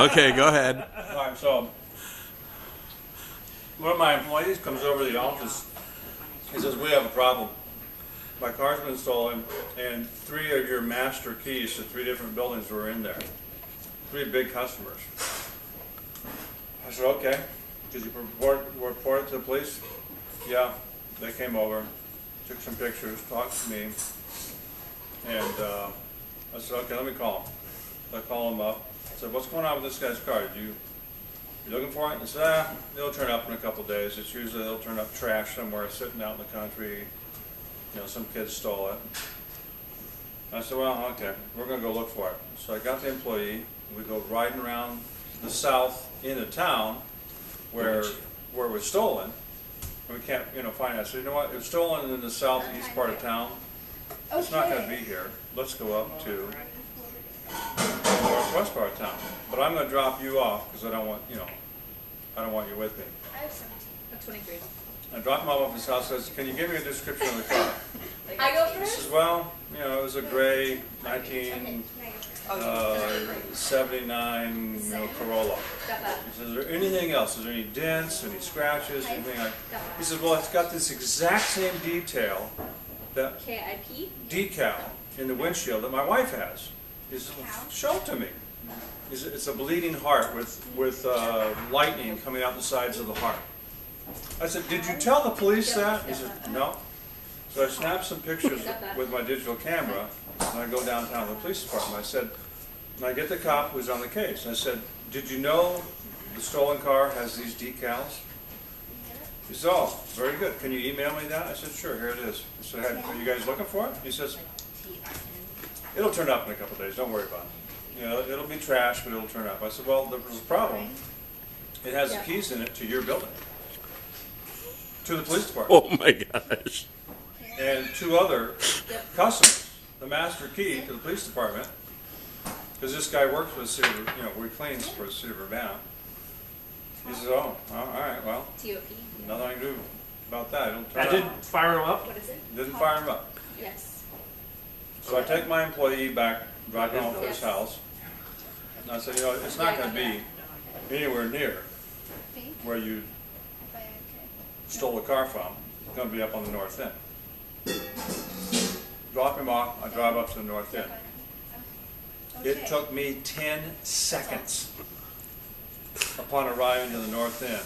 Okay, go ahead. All right, so one of my employees comes over to the office. He says, "We have a problem. My car's been stolen, and 3 of your master keys to 3 different buildings were in there. 3 big customers." I said, "Okay. Did you report it to the police?" "Yeah, they came over, took some pictures, talked to me, and I said, okay, let me call him." So I call him up. I said, "What's going on with this guy's car? You looking for it?" He said, "They'll turn up in a couple of days. It's usually they'll turn up trash somewhere sitting out in the country. You know, some kids stole it." I said, "Well, okay, we're going to go look for it." So I got the employee. We go riding around the south end of town where it was stolen. And we can't, find it. So you know what? It was stolen in the southeast part of town. It's not going to be here. Let's go up to the northwest part of town. But I'm going to drop you off because I don't want you with me. I have 17. 23. I dropped him off at his house. Says, "Can you give me a description of the car?" I go He first? says, "Well, it was a gray 1979 Corolla." Got that. He says, "Is there anything else? Is there any dents, any scratches, anything like?" He says, "Well, it's got this exact same detail, that KIP? decal in the windshield that my wife has." He says, "Well, show it to me." He said, "It's a bleeding heart with lightning coming out the sides of the heart." I said, "Did you tell the police that?" He said, "No." So I snapped some pictures with my digital camera, and I go downtown to the police department. I said, and I get the cop who's on the case. And I said, "Did you know the stolen car has these decals?" He said, "Oh, very good. Can you email me that?" I said, "Sure, here it is." I said, "Are you guys looking for it?" He says, "It'll turn up in a couple of days. Don't worry about it. It'll be trash, but it'll turn up." I said, "Well, there's a problem. It has the keys in it to your building, to the police department, Oh my gosh. and 2 other customers. The master key to the police department, because this guy works for the city, he cleans for the city of Urbana." He says, "Oh, all right, well, TOP. nothing I can do about that. It'll turn I up." didn't fire him up. What is it? Didn't fire him up. Yes. So I take my employee back, drive him home to his house, and I said, "It's not going to be anywhere near where you stole the car from. It's going to be up on the north end." Drop him off, I drive up to the north end. It took me 10 seconds upon arriving to the north end,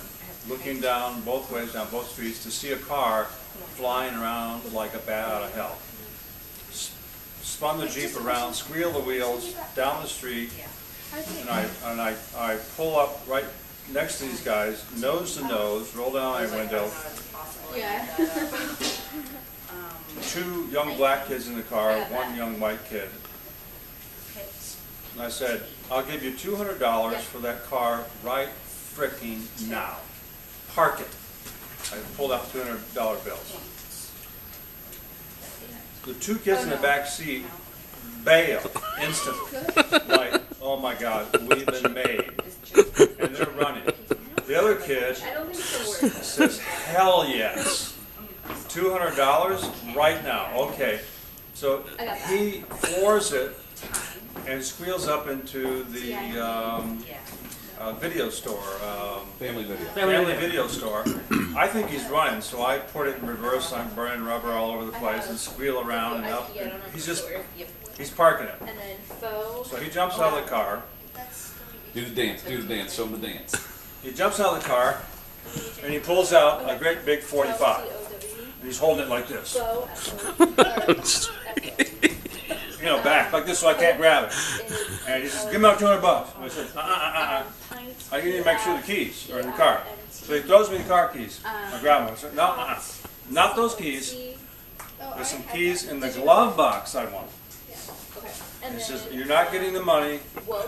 looking down both ways, down both streets, to see a car flying around like a bat out of hell. Spun the Jeep around, squealed the wheels down the street, and I pull up right next to these guys, nose to nose, roll down my window. Yeah. 2 young black kids in the car, 1 young white kid. And I said, "I'll give you $200 for that car right fricking now. Park it." I pulled out $200 bills. The 2 kids in the back seat bail instantly. Like, "Oh my God, we've been made." And they're running. The other kid I don't think it's a word. says, "Hell yes. $200 right now." Okay. So he floors it and squeals up into the video store, Family video. family video store. I think he's running, so I put it in reverse. I'm burning rubber all over the place and squeal around and up. And he's parking it. And then faux. So he jumps out of the car. Do the dance, show them the dance. He jumps out of the car and he pulls out a great big 45. And he's holding it like this. Back like this so I can't grab it. And he says, "Give me out $200. And I said, I need to make sure the keys are in the car." So he throws me the car keys. I grab them. I said, "No, not those keys. There's some keys in the glove box I want." And he says, "You're not getting the money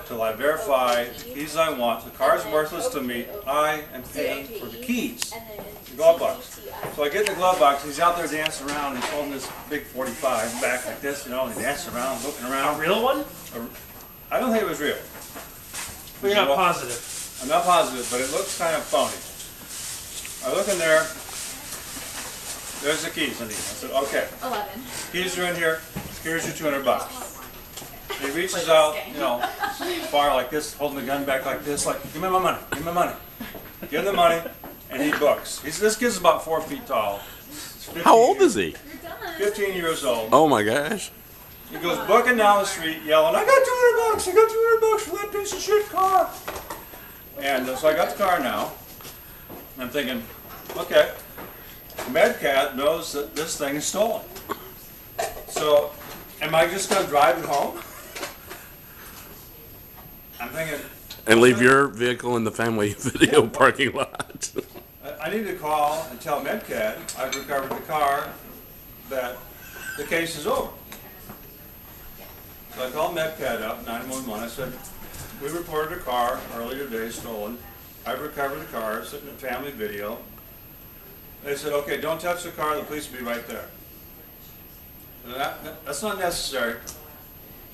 till I verify the keys I want. The car's worthless to me. I am paying for the keys." The glove box. So I get in the glove box. He's out there dancing around. He's holding this big 45 back like this, He dancing around, looking A around. real one? I don't think it was real. But you're not positive. I'm not positive, but it looks kind of phony. I look in there. There's the keys. I said, "Okay, 11. keys are in here. Here's your $200. He reaches out, you know, far like this, holding the gun back like this, like, give me my money, give me my money. Give him the money, and he books. This kid's about 4 feet tall. How old is he? 15 years old. Oh my gosh. He goes booking down the street yelling, I got $200, I got $200 for that piece of shit car. And so I got the car now. I'm thinking, okay, MedCat knows that this thing is stolen. So, am I just going to drive it home? I'm thinking... And leave your vehicle in the family video parking lot. I need to call and tell MedCat I've recovered the car, that the case is over. So I called MedCat up, 911. I said, we reported a car earlier today stolen. I've recovered the car, sitting in family video. They said, okay, don't touch the car, the police will be right there. That's not necessary.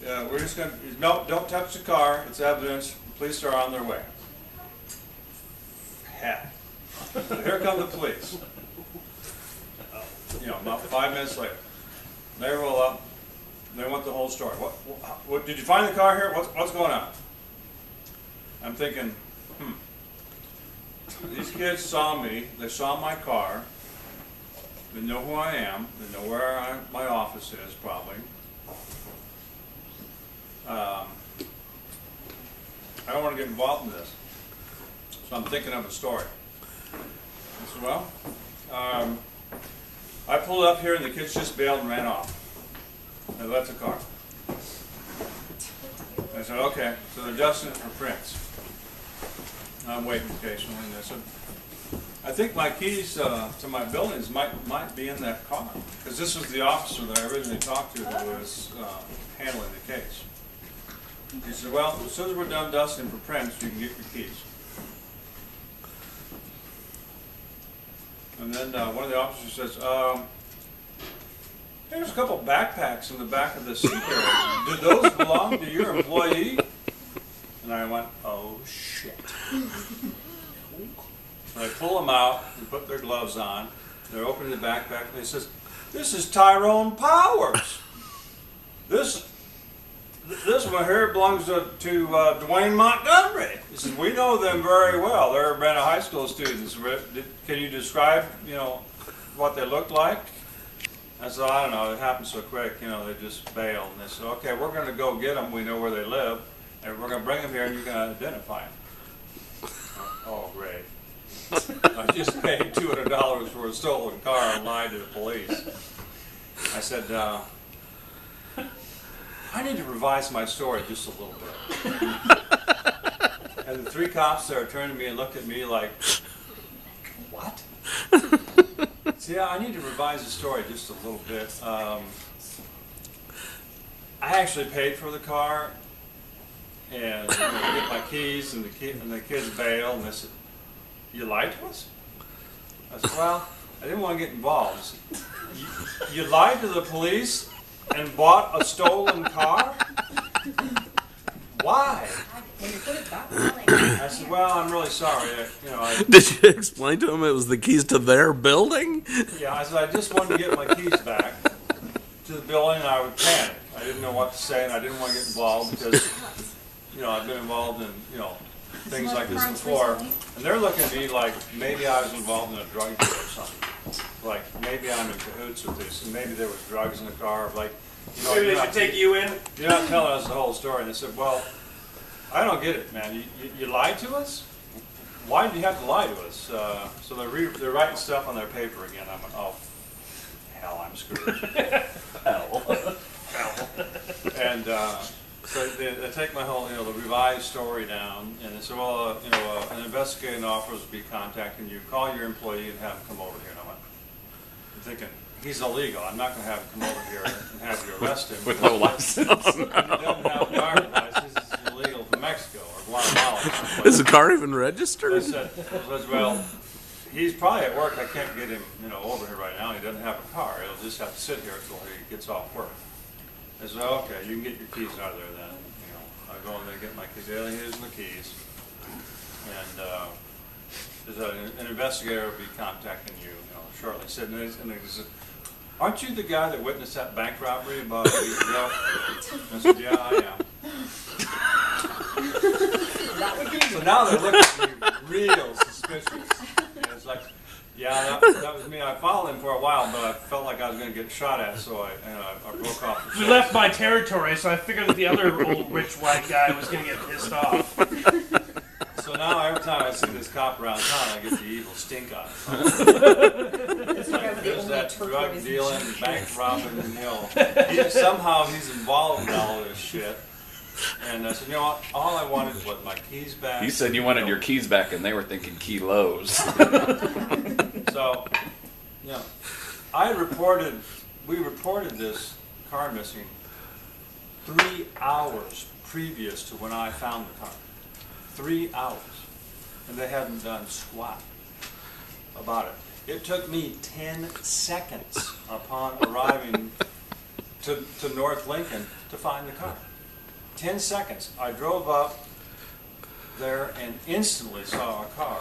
We're just going to, no, don't touch the car, it's evidence, the police are on their way. Heck. So here come the police. You know, about 5 minutes later. They roll up, they want the whole story. What did you find the car here? What's going on? I'm thinking, these kids saw me, they saw my car, they know who I am, they know where my office is probably. I don't want to get involved in this, so I'm thinking of a story. I said, well, I pulled up here and the kids just bailed and ran off. They left the car. I said, okay, so they're dusting it for prints. I'm waiting occasionally, and I said, I think my keys to my buildings might be in that car, because this was the officer that I originally talked to who was handling the case. He said, well, as soon as we're done dusting for prints, you can get your keys. And then one of the officers says, there's a couple backpacks in the back of the seat area. Did those belong to your employee? And I went, oh shit. So I pull them out and put their gloves on. They're opening the backpack and they says, this is Tyrone Powers. This one here belongs to Dwain Montgomery. He says, we know them very well. They're Urbana High School students. Can you describe, you know, what they looked like? I said, I don't know, it happened so quick, you know, they just bailed. And they said, okay, we're going to go get them. We know where they live. And we're going to bring them here and you're going to identify them. Oh, great. I just paid $200 for a stolen car and lied to the police. I said, I need to revise my story just a little bit. And the 3 cops there turned to me and looked at me like, what? So yeah, I need to revise the story just a little bit. I actually paid for the car, and I get my keys, and the kids bail, and they said, you lied to us? I said, well, I didn't want to get involved. You lied to the police and bought a stolen car? Why? I said, well, I'm really sorry. Did you explain to him it was the keys to their building? Yeah, I said, I just wanted to get my keys back to the building, and I would panic. I didn't know what to say, and I didn't want to get involved because, you know, I've been involved in, you know, things like this before. And they're looking at me like maybe I was involved in a drug deal or something. Like maybe I'm in cahoots with this, and maybe there was drugs in the car. Like, you know, Maybe they should take you in. you're not telling us the whole story. And they said, well, I don't get it, man. You lied to us? Why did you have to lie to us? So they're writing stuff on their paper again. I'm like, oh, hell, I'm screwed. Hell. And so they take my whole, you know, the revised story down, and they say, well, you know, an investigating officer will be contacting you. Call your employee and have him come over here. And I'm thinking, he's illegal. I'm not going to have him come over here and have you arrest him. With no license. He doesn't have a driver's license. It's illegal from Mexico or Guatemala. Is the car even registered? I said, well, he's probably at work. I can't get him, you know, over here right now. He doesn't have a car. He'll just have to sit here until he gets off work. I said, okay, you can get your keys out of there then. You know, I go in there and get my keys. Here's my keys. And an investigator will be contacting you, you know, shortly. And they said, aren't you the guy that witnessed that bank robbery about a week ago? I said, yeah, I am. So now they're looking at me real suspicious. And it's like, yeah, that was me. I followed him for a while, but I felt like I was going to get shot at, so I broke off. The You left my territory, so I figured that the other old rich white guy was going to get pissed off. So now every time I see this cop around town, I get the evil stink eye. It's like, there's that drug dealing, bank robbing, somehow he's involved in all this shit. And I said, you know what, all I wanted was my keys back. You said you wanted your keys back, and they were thinking kilos. So, you know, we reported this car missing 3 hours previous to when I found the car. 3 hours. And they hadn't done squat about it. It took me 10 seconds upon arriving to North Lincoln to find the car. 10 seconds. I drove up there and instantly saw a car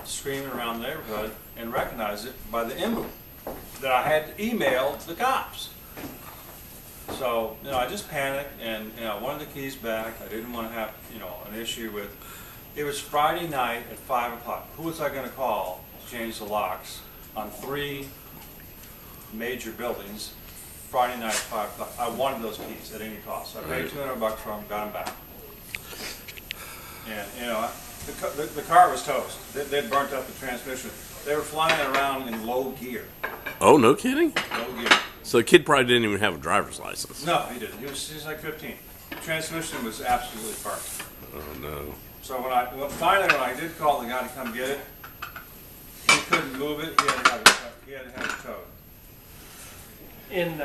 screaming around the neighborhood and recognized it by the emblem that I had emailed to the cops. So, you know, I just panicked and, you know, I wanted the keys back. I didn't want to have, you know, an issue with. It was Friday night at 5 o'clock. Who was I going to call to change the locks on 3 major buildings Friday night at 5 o'clock? I wanted those keys at any cost. So I paid $200 for them, got them back. And, you know, the car was toast. They'd burnt up the transmission. They were flying around in low gear. Oh, no kidding? Low gear. So the kid probably didn't even have a driver's license. No, he didn't. He was like 15. The transmission was absolutely burnt. Oh, no. So finally when I did call the guy to come get it, he couldn't move it. He had to have it towed. In